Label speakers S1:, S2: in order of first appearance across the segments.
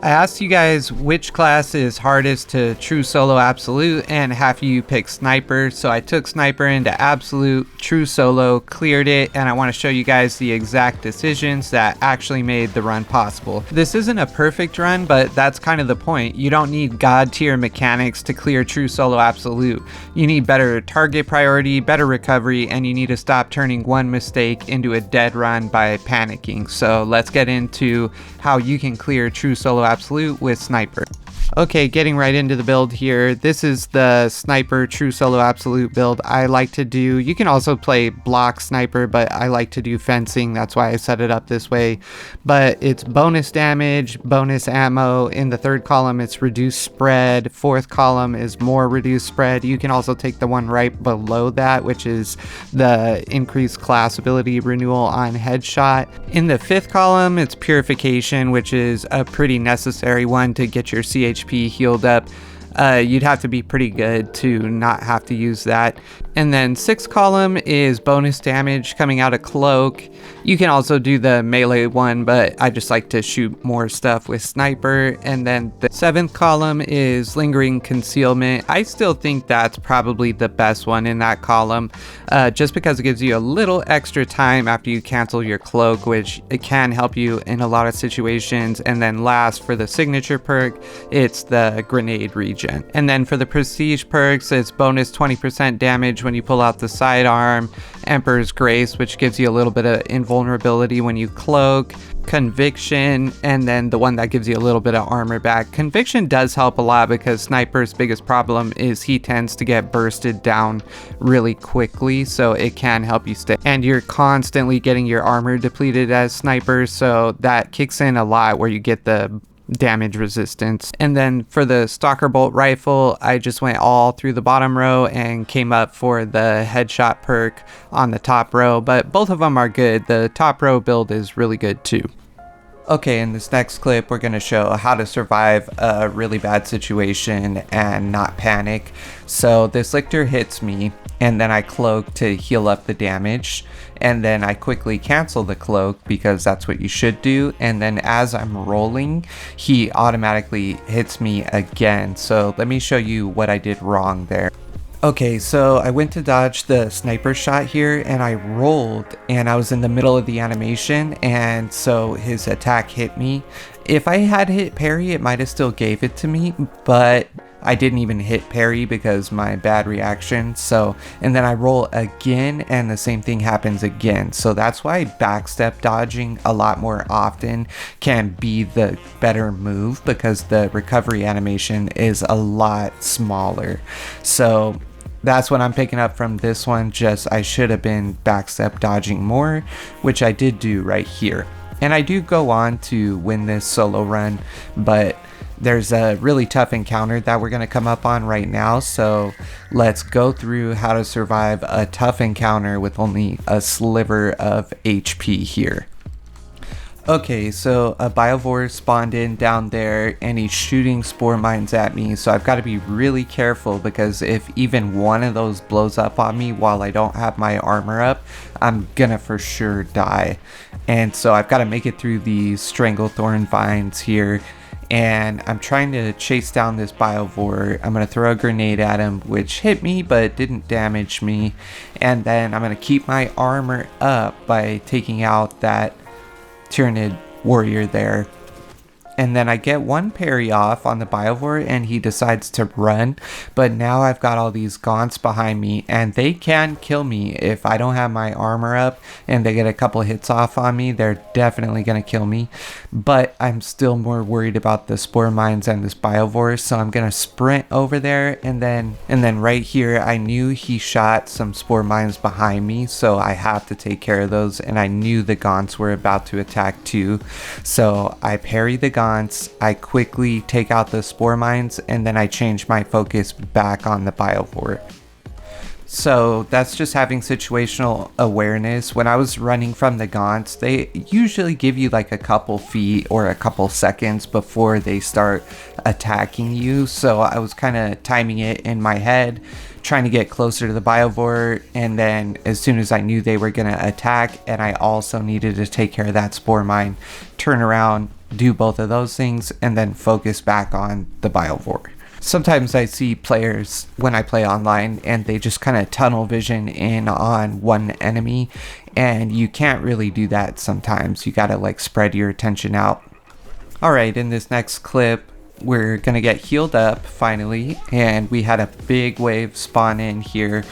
S1: I asked you guys which class is hardest to true solo absolute, and half of you picked sniper, so I took sniper into absolute, true solo, cleared it, and I want to show you guys the exact decisions that actually made the run possible. This isn't a perfect run, but that's kind of the point. You don't need god tier mechanics to clear true solo absolute. You need better target priority, better recovery, and you need to stop turning one mistake into a dead run by panicking. So let's get into how you can clear true solo absolute with sniper. Okay, getting right into the build here. This is the sniper true solo absolute build I like to do. You can also play block sniper, but I like to do fencing. That's why I set it up this way. But it's bonus damage, bonus ammo. In the third column, it's reduced spread. Fourth column is more reduced spread. You can also take the one right below that, which is the increased class ability renewal on headshot. In the fifth column, it's purification, which is a pretty necessary one to get your CHP healed up. You'd have to be pretty good to not have to use that. And then sixth column is bonus damage coming out of Cloak. You can also do the melee one, but I just like to shoot more stuff with sniper. And then the seventh column is lingering concealment. I still think that's probably the best one in that column, just because it gives you a little extra time after you cancel your cloak, which it can help you in a lot of situations. And then last, for the signature perk, it's the grenade regen. And then for the prestige perks, it's bonus 20% damage when you pull out the sidearm, Emperor's Grace, which gives you a little bit of invulnerability when you cloak, Conviction, and then the one that gives you a little bit of armor back. Conviction does help a lot because Sniper's biggest problem is he tends to get bursted down really quickly, so it can help you stay. And you're constantly getting your armor depleted as Sniper, so that kicks in a lot where you get the damage resistance. And then for the Stalker Bolt rifle, I just went all through the bottom row and came up for the headshot perk on the top row, but both of them are good. The top row build is really good too. Okay, in this next clip, we're going to show how to survive a really bad situation and not panic. So this Lictor hits me, and then I cloak to heal up the damage, and then I quickly cancel the cloak because that's what you should do. And then as I'm rolling, he automatically hits me again. So let me show you what I did wrong there. Okay, so I went to dodge the sniper shot here and I rolled and I was in the middle of the animation, and so his attack hit me. If I had hit parry, it might have still gave it to me, but I didn't even hit parry because my bad reaction. So, and then I roll again and the same thing happens again. So that's why backstep dodging a lot more often can be the better move, because the recovery animation is a lot smaller. So that's what I'm picking up from this one. Just I should have been backstep dodging more, which I did do right here. And I do go on to win this solo run, but there's a really tough encounter that we're going to come up on right now. So let's go through how to survive a tough encounter with only a sliver of HP here. Okay, so a Biovores spawned in down there and he's shooting spore mines at me, so I've got to be really careful, because if even one of those blows up on me while I don't have my armor up, I'm gonna for sure die. And so I've got to make it through these Stranglethorn vines here, and I'm trying to chase down this Biovore. I'm going to throw a grenade at him, which hit me but didn't damage me, and then I'm going to keep my armor up by taking out that Tyranid warrior there. And then I get one parry off on the Biovore and he decides to run, but now I've got all these gaunts behind me and they can kill me if I don't have my armor up, and they get a couple hits off on me, they're definitely gonna kill me. But I'm still more worried about the spore mines and this Biovore, so I'm gonna sprint over there, and then right here I knew he shot some spore mines behind me, so I have to take care of those, and I knew the gaunts were about to attack too, so I parry the gaunts. I quickly take out the spore mines, and then I change my focus back on the Biovore. So that's just having situational awareness. When I was running from the gaunts, they usually give you like a couple feet or a couple seconds before they start attacking you. So I was kind of timing it in my head, trying to get closer to the Biovore, and then as soon as I knew they were going to attack and I also needed to take care of that spore mine, turn around, do both of those things and then focus back on the Biovore. Sometimes I see players when I play online and they just kind of tunnel vision in on one enemy, and you can't really do that sometimes. You gotta like spread your attention out. Alright, in this next clip, we're gonna get healed up finally, and we had a big wave spawn in here.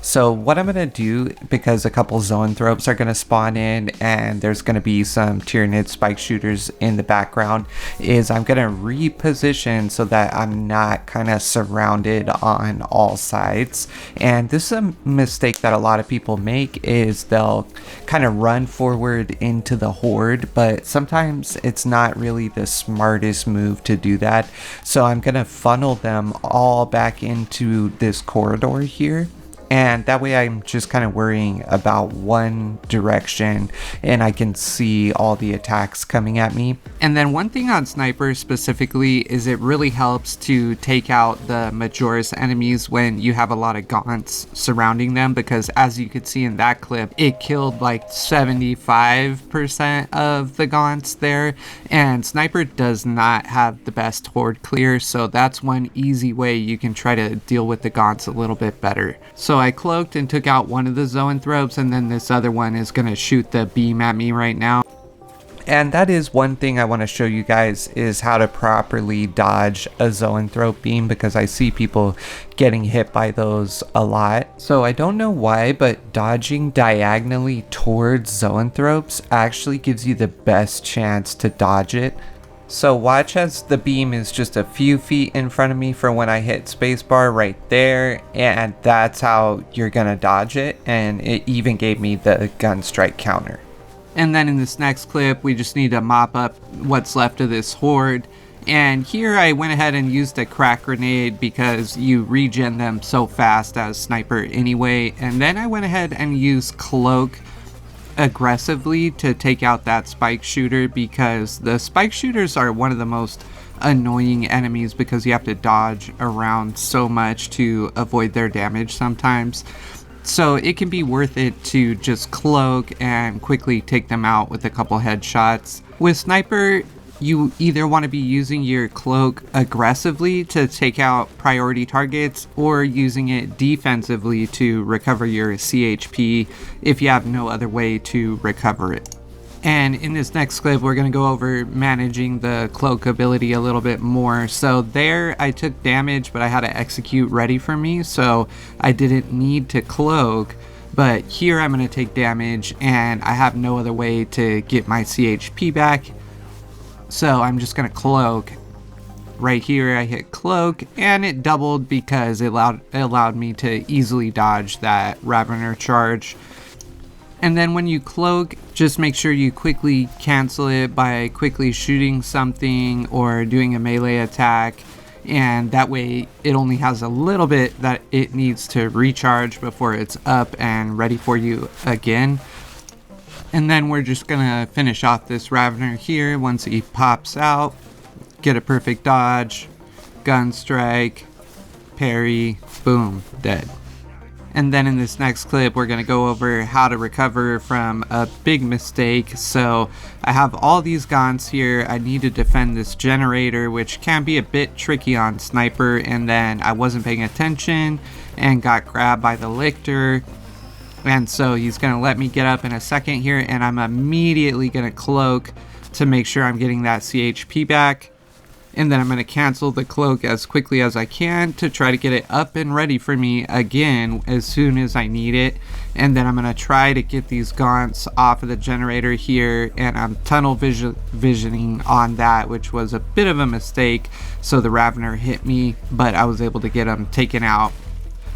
S1: So what I'm gonna do, because a couple Zoanthropes are gonna spawn in and there's gonna be some Tyranid spike shooters in the background, is I'm gonna reposition so that I'm not kind of surrounded on all sides. And this is a mistake that a lot of people make, is they'll kind of run forward into the Horde, but sometimes it's not really the smartest move to do that. So I'm gonna funnel them all back into this corridor here. And that way I'm just kind of worrying about one direction and I can see all the attacks coming at me. And then one thing on Sniper specifically is it really helps to take out the Majoris enemies when you have a lot of gaunts surrounding them, because as you could see in that clip, it killed like 75% of the gaunts there. And Sniper does not have the best Horde clear, so that's one easy way you can try to deal with the gaunts a little bit better. So I cloaked and took out one of the Zoanthropes, and then this other one is going to shoot the beam at me right now. And that is one thing I want to show you guys, is how to properly dodge a Zoanthrope beam, because I see people getting hit by those a lot. So I don't know why, but dodging diagonally towards Zoanthropes actually gives you the best chance to dodge it. So watch as the beam is just a few feet in front of me for when I hit spacebar right there, and that's how you're gonna dodge it, and it even gave me the gun strike counter. And then in this next clip, we just need to mop up what's left of this Horde. And here I went ahead and used a crack grenade because you regen them so fast as Sniper anyway. And then I went ahead and used Cloak aggressively to take out that spike shooter, because the spike shooters are one of the most annoying enemies because you have to dodge around so much to avoid their damage sometimes. So it can be worth it to just cloak and quickly take them out with a couple headshots. With Sniper, you either want to be using your cloak aggressively to take out priority targets, or using it defensively to recover your CHP if you have no other way to recover it. And in this next clip, we're going to go over managing the cloak ability a little bit more. So there I took damage, but I had to execute ready for me, so I didn't need to cloak. But here I'm going to take damage and I have no other way to get my CHP back. So I'm just going to cloak. Right here I hit cloak and it doubled because it allowed me to easily dodge that Ravener charge. And then when you cloak, just make sure you quickly cancel it by quickly shooting something or doing a melee attack. And that way it only has a little bit that it needs to recharge before it's up and ready for you again. And then we're just gonna finish off this Ravener here once he pops out. Get a perfect dodge, gun strike, parry, boom, dead. And then in this next clip, we're gonna go over how to recover from a big mistake. So I have all these gaunts here. I need to defend this generator, which can be a bit tricky on Sniper. And then I wasn't paying attention and got grabbed by the Lictor. And so he's going to let me get up in a second here, and I'm immediately going to cloak to make sure I'm getting that CHP back. And then I'm going to cancel the cloak as quickly as I can to try to get it up and ready for me again as soon as I need it. And then I'm going to try to get these gaunts off of the generator here, and I'm tunnel visioning on that, which was a bit of a mistake. So the Ravener hit me, but I was able to get him taken out.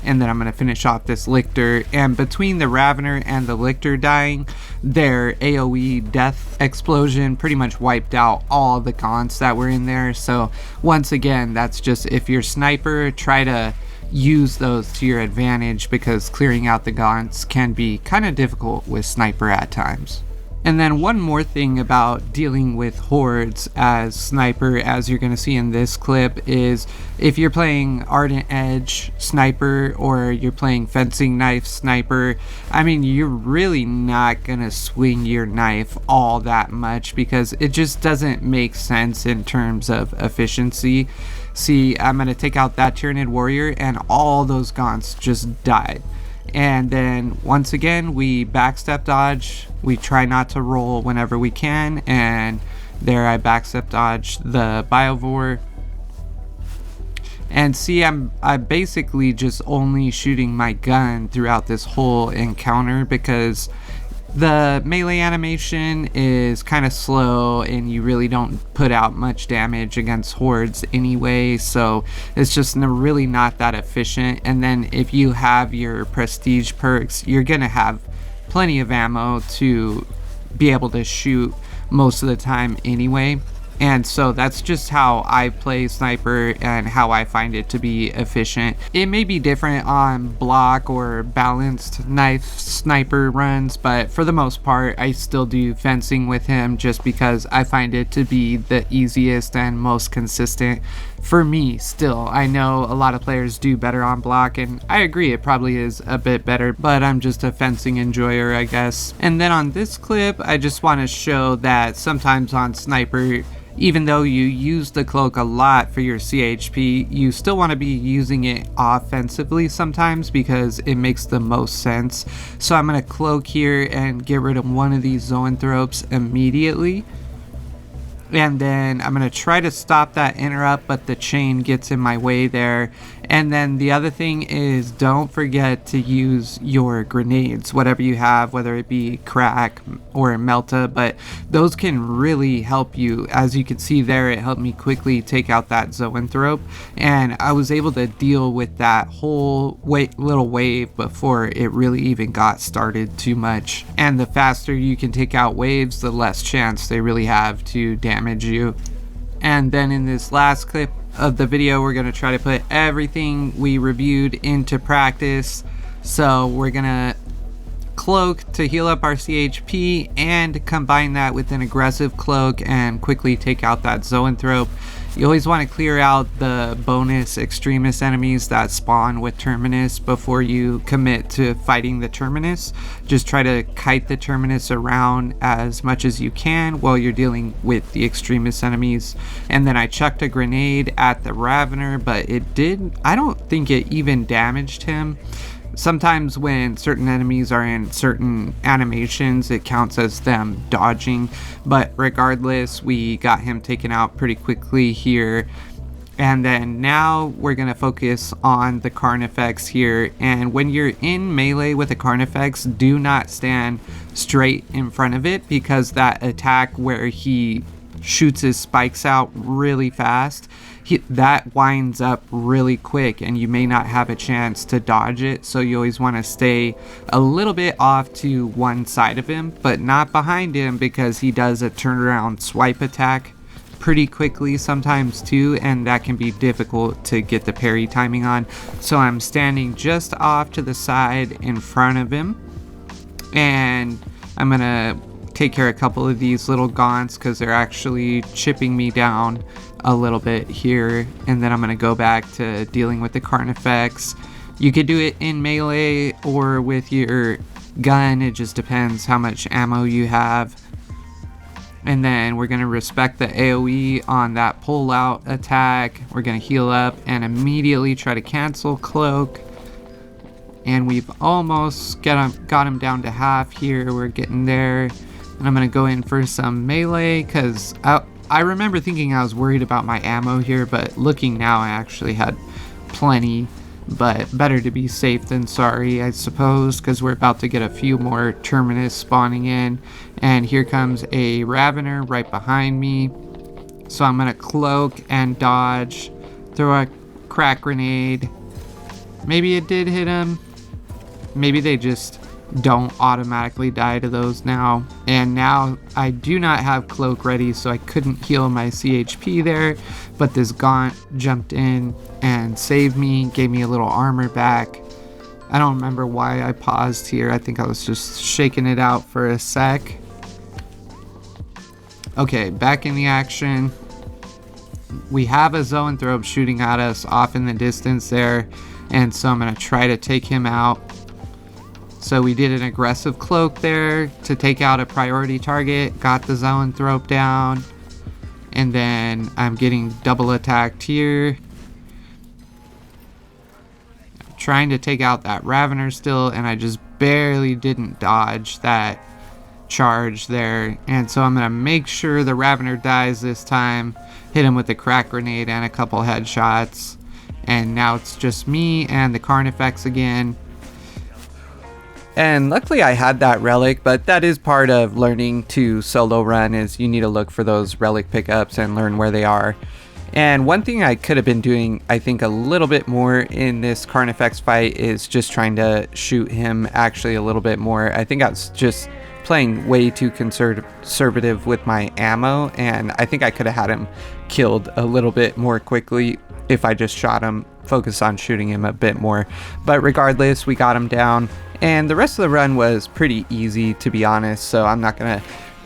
S1: And then I'm going to finish off this Lictor. And between the Ravener and the Lictor dying, their AoE death explosion pretty much wiped out all the gaunts that were in there. So once again, that's just, if you're Sniper, try to use those to your advantage, because clearing out the gaunts can be kind of difficult with Sniper at times. And then one more thing about dealing with hordes as sniper, as you're going to see in this clip, is if you're playing Ardent Edge sniper or you're playing fencing knife sniper, I mean, you're really not going to swing your knife all that much because it just doesn't make sense in terms of efficiency. See, I'm going to take out that Tyranid warrior and all those gaunts just died. And then once again, we backstep dodge. We try not to roll whenever we can. And there I backstep dodge the Biovore. And see, I'm basically just only shooting my gun throughout this whole encounter because the melee animation is kind of slow and you really don't put out much damage against hordes anyway, so it's just really not that efficient. And then if you have your prestige perks, you're gonna have plenty of ammo to be able to shoot most of the time anyway. And so that's just how I play sniper and how I find it to be efficient. It may be different on block or balanced knife sniper runs, but for the most part, I still do fencing with him just because I find it to be the easiest and most consistent for me still. I know a lot of players do better on block, and I agree it probably is a bit better, but I'm just a fencing enjoyer, I guess. And then on this clip, I just want to show that sometimes on sniper, even though you use the cloak a lot for your CHP, you still want to be using it offensively sometimes because it makes the most sense. So I'm going to cloak here and get rid of one of these Zoanthropes immediately. And then I'm going to try to stop that interrupt, but the chain gets in my way there. And then the other thing is, don't forget to use your grenades, whatever you have, whether it be crack or melta, but those can really help you. As you can see there, it helped me quickly take out that Zoanthrope, and I was able to deal with that whole little wave before it really even got started too much. And the faster you can take out waves, the less chance they really have to damage you. And then in this last clip of the video, we're going to try to put everything we reviewed into practice. So we're going to cloak to heal up our CHP and combine that with an aggressive cloak and quickly take out that Zoanthrope. You always want to clear out the bonus Extremis enemies that spawn with Terminus before you commit to fighting the Terminus. Just try to kite the Terminus around as much as you can while you're dealing with the Extremis enemies. And then I chucked a grenade at the Ravener, but I don't think it even damaged him. Sometimes when certain enemies are in certain animations, it counts as them dodging, but regardless, we got him taken out pretty quickly here. And then now we're going to focus on the Carnifex here, and when you're in melee with a Carnifex, do not stand straight in front of it, because that attack where he shoots his spikes out really fast, that winds up really quick and you may not have a chance to dodge it. So you always want to stay a little bit off to one side of him, but not behind him, because he does a turnaround swipe attack pretty quickly sometimes too, and that can be difficult to get the parry timing on. So I'm standing just off to the side in front of him, and I'm gonna take care of a couple of these little gaunts because they're actually chipping me down a little bit here. And then I'm going to go back to dealing with the Carnifex. You could do it in melee or with your gun, it just depends how much ammo you have. And then we're going to respect the AoE on that pull out attack. We're going to heal up and immediately try to cancel Cloak. And we've almost got him down to half here. We're getting there. And I'm going to go in for some melee because I remember thinking I was worried about my ammo here, but looking now, I actually had plenty. But better to be safe than sorry, I suppose, because we're about to get a few more Terminus spawning in. And here comes a Ravener right behind me. So I'm going to cloak and dodge, throw a crack grenade. Maybe it did hit him. Maybe they just don't automatically die to those now. And now I do not have Cloak ready, so I couldn't heal my CHP there, but this Gaunt jumped in and saved me, gave me a little armor back. I don't remember why I paused here. I think I was just shaking it out for a sec. Okay, back in the action. We have a Zoanthrope shooting at us off in the distance there, and so I'm going to try to take him out. So we did an aggressive Cloak there to take out a priority target, got the Zoanthrope down, and then I'm getting double attacked here. I'm trying to take out that Ravener still, and I just barely didn't dodge that charge there, and so I'm going to make sure the Ravener dies this time, hit him with the crack grenade and a couple headshots, and now it's just me and the Carnifex again. And luckily I had that relic, but that is part of learning to solo run, is you need to look for those relic pickups and learn where they are. And one thing I could have been doing, I think, a little bit more in this Carnifex fight is just trying to shoot him actually a little bit more. I think I was just playing way too conservative with my ammo, and I think I could have had him killed a little bit more quickly if I just shot him, focused on shooting him a bit more. But regardless, we got him down, and the rest of the run was pretty easy, to be honest, so I'm not gonna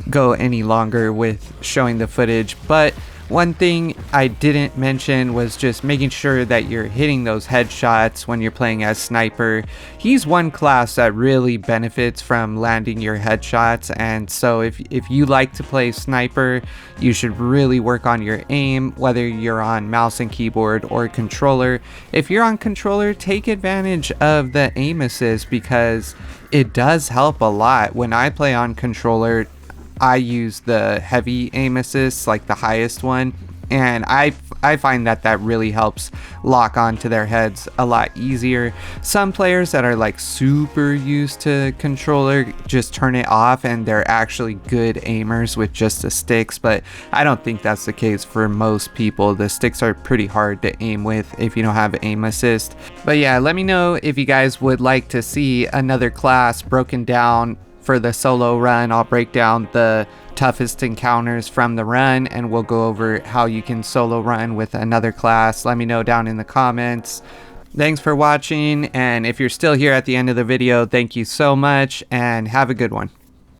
S1: go any longer with showing the footage. But one thing I didn't mention was just making sure that you're hitting those headshots when you're playing as sniper. He's one class that really benefits from landing your headshots, and so if you like to play sniper, you should really work on your aim, whether you're on mouse and keyboard or controller. If you're on controller, take advantage of the aim assist, because it does help a lot. When I play on controller, I use the heavy aim assist, like the highest one, and I find that really helps lock onto their heads a lot easier. Some players that are like super used to controller just turn it off and they're actually good aimers with just the sticks, but I don't think that's the case for most people. The sticks are pretty hard to aim with if you don't have aim assist. But yeah, let me know if you guys would like to see another class broken down for the solo run. I'll break down the toughest encounters from the run, and we'll go over how you can solo run with another class. Let me know down in the comments. Thanks for watching, and if you're still here at the end of the video, thank you so much, and have a good one.